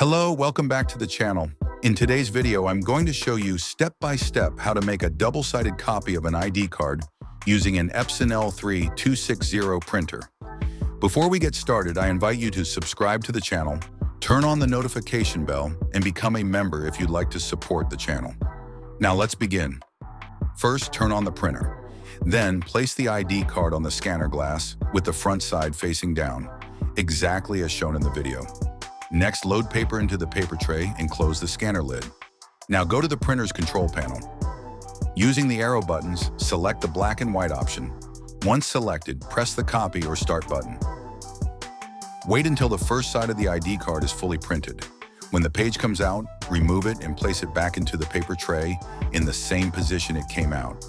Hello, welcome back to the channel. In today's video, I'm going to show you step-by-step how to make a double-sided copy of an ID card using an Epson L3260 printer. Before we get started, I invite you to subscribe to the channel, turn on the notification bell, and become a member if you'd like to support the channel. Now let's begin. First, turn on the printer. Then, place the ID card on the scanner glass with the front side facing down, exactly as shown in the video. Next, load paper into the paper tray and close the scanner lid. Now go to the printer's control panel. Using the arrow buttons, select the black and white option. Once selected, press the copy or start button. Wait until the first side of the ID card is fully printed. When the page comes out, remove it and place it back into the paper tray in the same position it came out.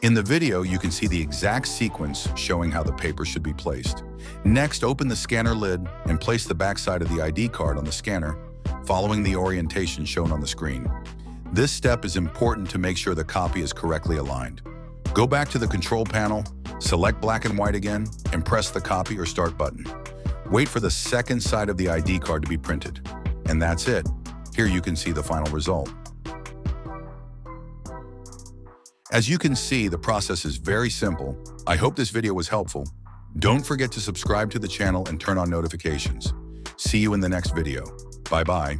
In the video, you can see the exact sequence showing how the paper should be placed. Next, open the scanner lid and place the back side of the ID card on the scanner, following the orientation shown on the screen. This step is important to make sure the copy is correctly aligned. Go back to the control panel, select black and white again, and press the copy or start button. Wait for the second side of the ID card to be printed. And that's it. Here you can see the final result. As you can see, the process is very simple. I hope this video was helpful. Don't forget to subscribe to the channel and turn on notifications. See you in the next video. Bye-bye.